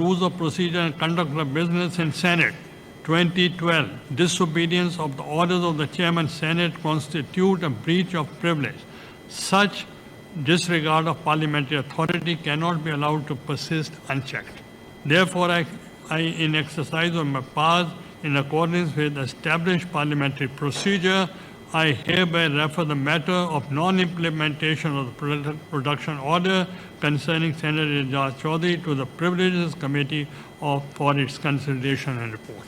Rules of Procedure and Conduct of Business in Senate 2012. Disobedience of the orders of the Chairman Senate constitute a breach of privilege. Such disregard of parliamentary authority cannot be allowed to persist unchecked. Therefore, I, in exercise of my powers, in accordance with established parliamentary procedure, I hereby refer the matter of non-implementation of the production order concerning Senator Ejaz Chaudhry to the Privileges Committee for its consideration and report.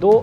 $2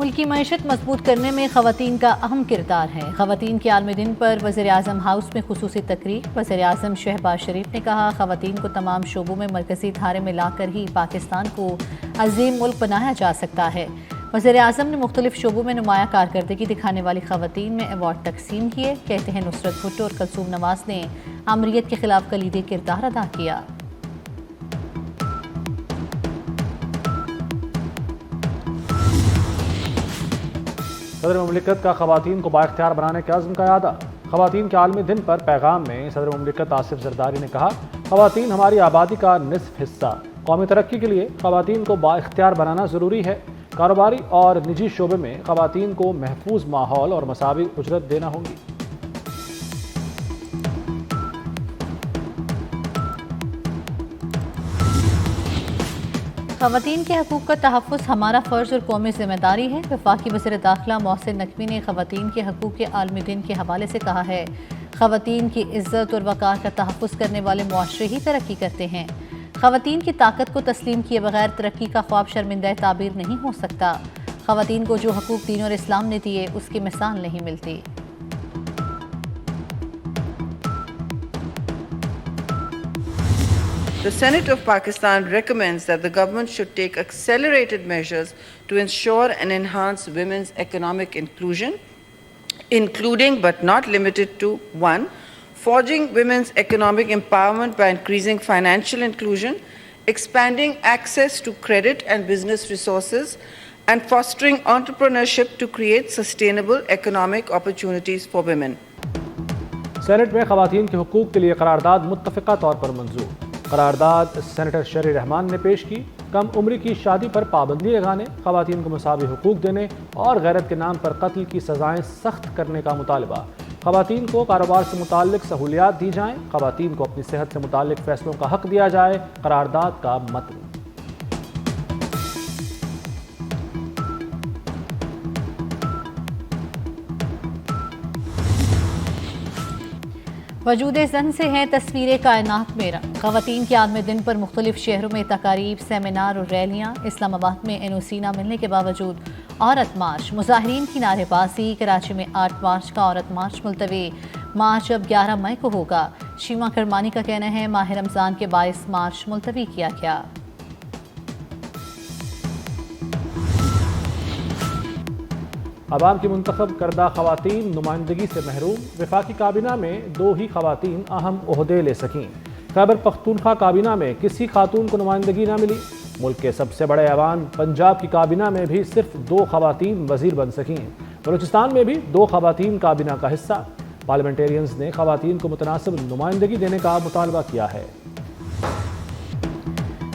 ملکی معیشت مضبوط کرنے میں خواتین کا اہم کردار ہے۔ خواتین کے عالمی دن پر وزیر اعظم ہاؤس میں خصوصی تقریر۔ وزیر اعظم شہباز شریف نے کہا خواتین کو تمام شعبوں میں مرکزی دھارے میں لا کر ہی پاکستان کو عظیم ملک بنایا جا سکتا ہے۔ وزیر اعظم نے مختلف شعبوں میں نمایاں کارکردگی دکھانے والی خواتین میں ایوارڈ تقسیم کیے۔ کہتے ہیں نصرت بھٹو اور کلثوم نواز نے آمریت کے خلاف کلیدی کردار ادا کیا۔ صدر مملکت کا خواتین کو بااختیار بنانے کے عزم کا اعادہ۔ خواتین کے عالمی دن پر پیغام میں صدر مملکت آصف زرداری نے کہا خواتین ہماری آبادی کا نصف حصہ، قومی ترقی کے لیے خواتین کو بااختیار بنانا ضروری ہے۔ کاروباری اور نجی شعبے میں خواتین کو محفوظ ماحول اور مساوی اجرت دینا ہوگی۔ خواتین کے حقوق کا تحفظ ہمارا فرض اور قومی ذمہ داری ہے۔ وفاقی وزیر داخلہ محسن نقوی نے خواتین کے حقوق کے عالمی دن کے حوالے سے کہا ہے خواتین کی عزت اور وقار کا تحفظ کرنے والے معاشرے ہی ترقی کرتے ہیں۔ خواتین کی طاقت کو تسلیم کیے بغیر ترقی کا خواب شرمندہ تعبیر نہیں ہو سکتا۔ خواتین کو جو حقوق دین اور اسلام نے دیے اس کی مثال نہیں ملتی۔ The Senate of Pakistan recommends that the government should take accelerated measures to ensure and enhance women's economic inclusion, including but not limited to 1. Forging women's economic empowerment by increasing financial inclusion, expanding access to credit and business resources, and fostering entrepreneurship to create sustainable economic opportunities for women. Senate میں خواتین کے حقوق کے لیے قرارداد متفقہ طور پر منظور۔ قرارداد سینیٹر شرعی رحمان نے پیش کی۔ کم عمری کی شادی پر پابندی لگانے، خواتین کو مساوی حقوق دینے اور غیرت کے نام پر قتل کی سزائیں سخت کرنے کا مطالبہ۔ خواتین کو کاروبار سے متعلق سہولیات دی جائیں، خواتین کو اپنی صحت سے متعلق فیصلوں کا حق دیا جائے۔ قرارداد کا متن۔ وجود زن سے ہے تصویر کائنات میں رنگ۔ خواتین کے عالمی دن پر مختلف شہروں میں تقاریب، سیمینار اور ریلیاں۔ اسلام آباد میں این او سی نہ ملنے کے باوجود عورت مارچ، مظاہرین کی نعرے بازی۔ کراچی میں 8 مارچ کا عورت مارچ ملتوی۔ مارچ اب 11 مئی کو ہوگا۔ شیما کرمانی کا کہنا ہے ماہ رمضان کے باعث مارچ ملتوی کیا گیا۔ عوام کی منتخب کردہ خواتین نمائندگی سے محروم۔ وفاقی کابینہ میں 2 ہی خواتین اہم عہدے لے سکیں۔ خیبر پختونخوا کابینہ میں کسی خاتون کو نمائندگی نہ ملی۔ ملک کے سب سے بڑے ایوان پنجاب کی کابینہ میں بھی صرف 2 خواتین وزیر بن سکیں۔ بلوچستان میں بھی 2 خواتین کابینہ کا حصہ۔ پارلیمنٹیرینز نے خواتین کو متناسب نمائندگی دینے کا مطالبہ کیا ہے۔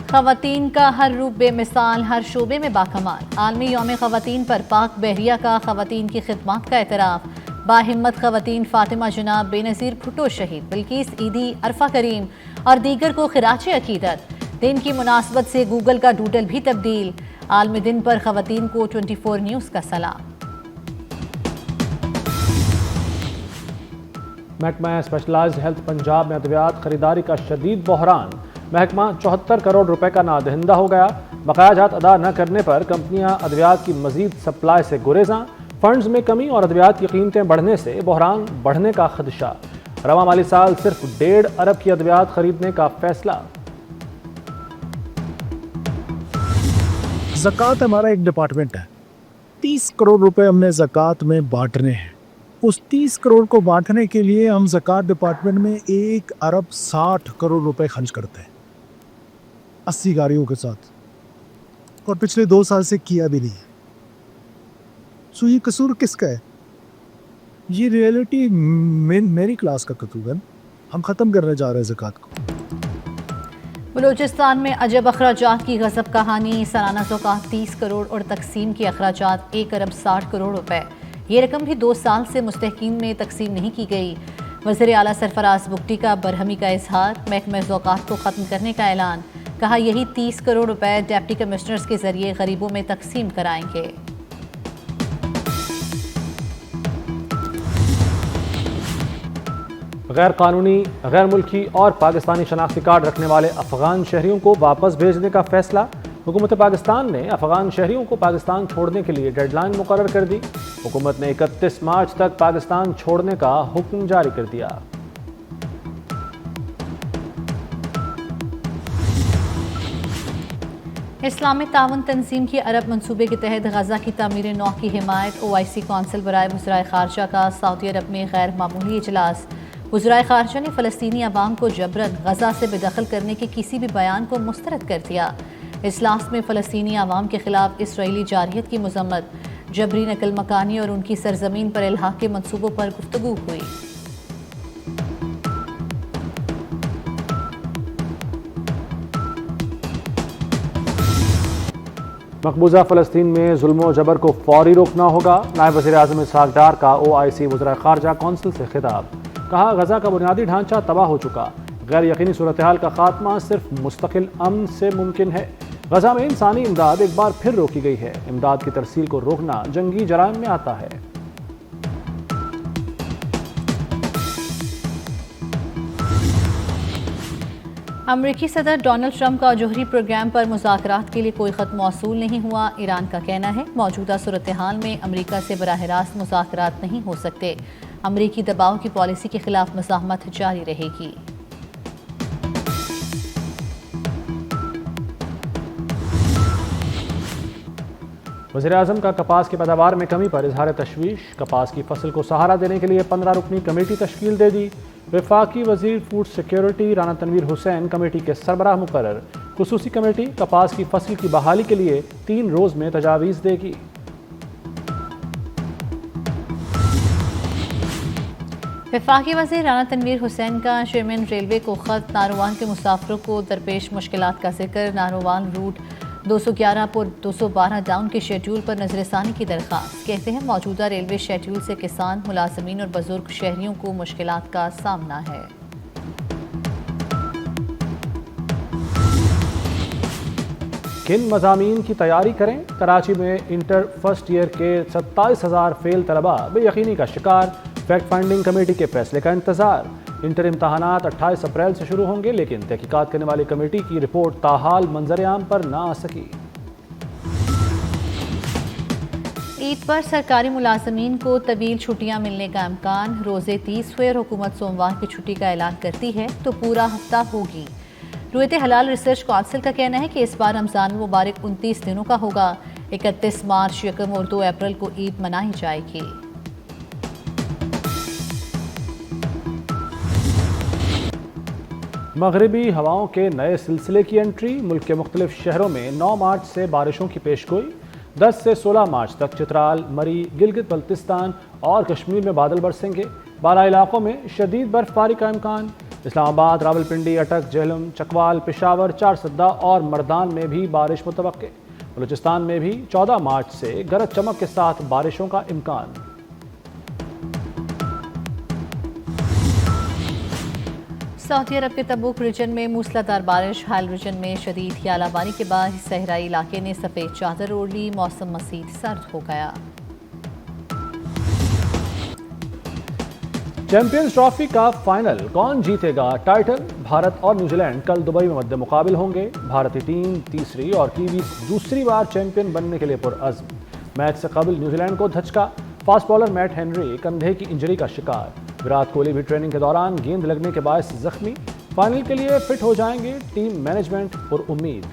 خواتین کا ہر روپ بے مثال، ہر شعبے میں باکمال۔ عالمی یوم خواتین پر پاک بحریہ کا خواتین کی خدمات کا اعتراف۔ باہمت خواتین فاطمہ جناب، بے نظیر بھٹو شہید، بلقیس عیدی، عرفہ کریم اور دیگر کو خراج عقیدت۔ دن کی مناسبت سے گوگل کا ڈوڈل بھی تبدیل۔ عالمی دن پر خواتین کو 24 نیوز کا سلام۔ محکمہ اسپیشلائزڈ ہیلتھ پنجاب میں ادویات خریداری کا شدید بحران۔ محکمہ 74 کروڑ روپے کا نادہندہ ہو گیا۔ بقایا جات ادا نہ کرنے پر کمپنیاں ادویات کی مزید سپلائی سے گریزاں۔ فنڈز میں کمی اور ادویات کی قیمتیں بڑھنے سے بحران بڑھنے کا خدشہ۔ رواں مالی سال صرف 1.5 ارب کی ادویات خریدنے کا فیصلہ۔ زکوٰۃ ہمارا ایک ڈپارٹمنٹ ہے، 30 کروڑ روپے ہم نے زکوٰۃ میں بانٹنے ہیں۔ اس 30 کروڑ کو بانٹنے کے لیے ہم زکوٰۃ ڈپارٹمنٹ میں 1 ارب 60 کروڑ روپے خرچ کرتے ہیں 80 گاڑیوں کے ساتھ، اور پچھلے 2 سال سے کیا بھی نہیں ہے۔ سو یہ قصور کس کا ہے؟ یہ ریئلٹی میری کلاس کا قصور ہے۔ ہم ختم کرنے جا رہے ہیں زکوٰۃ کو۔ بلوچستان میں عجب اخراجات کی غضب کہانی۔ سالانہ زکوٰۃ 30 کروڑ اور تقسیم کے اخراجات 1 ارب 60 کروڑ روپے۔ یہ رقم بھی 2 سال سے مستحقین میں تقسیم نہیں کی گئی۔ وزیر اعلیٰ سرفراز بگٹی کا برہمی کا اظہار۔ محکمہ زکوٰۃ کو ختم کرنے کا اعلان۔ کہا یہی 30 کروڑ روپے ڈپٹی کمشنرز کے ذریعے غریبوں میں تقسیم کرائیں گے۔ غیر قانونی، غیر ملکی اور پاکستانی شناختی کارڈ رکھنے والے افغان شہریوں کو واپس بھیجنے کا فیصلہ۔ حکومت پاکستان نے افغان شہریوں کو پاکستان چھوڑنے کے لیے ڈیڈ لائن مقرر کر دی۔ حکومت نے 31 مارچ تک پاکستان چھوڑنے کا حکم جاری کر دیا۔ اسلامی تعاون تنظیم کی عرب منصوبے کے تحت غزہ کی تعمیر نو کی حمایت۔ OIC کونسل برائے وزرائے خارجہ کا سعودی عرب میں غیر معمولی اجلاس۔ وزرائے خارجہ نے فلسطینی عوام کو جبراً غزہ سے بے دخل کرنے کے کسی بھی بیان کو مسترد کر دیا۔ اجلاس میں فلسطینی عوام کے خلاف اسرائیلی جارحیت کی مذمت، جبری نقل مکانی اور ان کی سرزمین پر الحاق کے منصوبوں پر گفتگو ہوئی۔ مقبوضہ فلسطین میں ظلم و جبر کو فوری روکنا ہوگا۔ نائب وزیر اعظم اسحاق ڈار کا OIC وزرائے خارجہ کونسل سے خطاب۔ کہا غزہ کا بنیادی ڈھانچہ تباہ ہو چکا، غیر یقینی صورتحال کا خاتمہ صرف مستقل امن سے ممکن ہے۔ غزہ میں انسانی امداد ایک بار پھر روکی گئی ہے۔ امداد کی ترسیل کو روکنا جنگی جرائم میں آتا ہے۔ امریکی صدر ڈونلڈ ٹرمپ کا جوہری پروگرام پر مذاکرات کے لیے کوئی خط موصول نہیں ہوا۔ ایران کا کہنا ہے موجودہ صورتحال میں امریکہ سے براہ راست مذاکرات نہیں ہو سکتے۔ امریکی دباؤ کی پالیسی کے خلاف مزاحمت جاری رہے گی۔ وزیراعظم کا کپاس کی پیداوار میں کمی پر اظہار تشویش۔ کپاس کی فصل کو سہارا دینے کے لیے 15 رکنی کمیٹی تشکیل دے دی۔ وفاقی وزیر فوڈ سیکیورٹی رانا تنویر حسین کمیٹی کے سربراہ مقرر۔ خصوصی کمیٹی کپاس کی فصل کی بحالی کے لیے 3 روز میں تجاویز دے گی۔ وفاقی وزیر رانا تنویر حسین کا چیئرمین ریلوے کو خط۔ ناروان کے مسافروں کو درپیش مشکلات کا ذکر۔ ناروان روٹ 211 پر 212 ڈاؤن کے شیڈول پر نظر ثانی کی درخواست۔ کہتے ہیں موجودہ ریلوے شیڈول سے کسان، ملازمین اور بزرگ شہریوں کو مشکلات کا سامنا ہے۔ کن مضامین کی تیاری کریں؟ کراچی میں انٹر فرسٹ ایئر کے 27,000 فیل طلبہ بے یقینی کا شکار۔ فیکٹ فائنڈنگ کمیٹی کے فیصلے کا انتظار۔ انٹر امتحانات 28 اپریل سے شروع ہوں گے، لیکن تحقیقات کرنے والی کمیٹی کی رپورٹ تاحال منظر عام پر نہ آ سکی۔ عید پر سرکاری ملازمین کو طویل چھٹیاں ملنے کا امکان۔ روزے 30 ہوئے اور حکومت سوموار کی چھٹی کا اعلان کرتی ہے تو پورا ہفتہ ہوگی۔ رویت حلال ریسرچ کونسل کا کہنا ہے کہ اس بار رمضان المبارک 29 دنوں کا ہوگا۔ 31 مارچ، 1 اور 2 اپریل کو عید منائی جائے گی۔ مغربی ہواؤں کے نئے سلسلے کی انٹری۔ ملک کے مختلف شہروں میں 9 مارچ سے بارشوں کی پیشگوئی۔ 10 سے 16 مارچ تک چترال، مری، گلگت بلتستان اور کشمیر میں بادل برسیں گے۔ بالائی علاقوں میں شدید برف باری کا امکان۔ اسلام آباد، راولپنڈی، اٹک، جہلم، چکوال، پشاور، چارسدہ اور مردان میں بھی بارش متوقع۔ بلوچستان میں بھی 14 مارچ سے گرج چمک کے ساتھ بارشوں کا امکان۔ سعودی عرب کے تبوک ریجن میں موسلادھار بارش۔ حائل ریجن میں شدید ہیالہ باری کے بعد صحرائی علاقے نے سفید چادر اوڑھ لی۔ موسم مزید سرد ہو گیا۔ چیمپئنز ٹرافی کا فائنل، کون جیتے گا ٹائٹل؟ بھارت اور نیوزی لینڈ کل دبئی میں مد مقابل ہوں گے۔ بھارتی ٹیم تیسری اور کیویز دوسری بار چیمپئن بننے کے لیے پرعزم۔ میچ سے قبل نیوزی لینڈ کو دھچکا۔ فاسٹ بالر میٹ ہنری کندھے کی انجری کا شکار۔ وراٹ کوہلی بھی ٹریننگ کے دوران گیند لگنے کے باعث زخمی۔ فائنل کے لیے فٹ ہو جائیں گے، ٹیم مینجمنٹ پر امید۔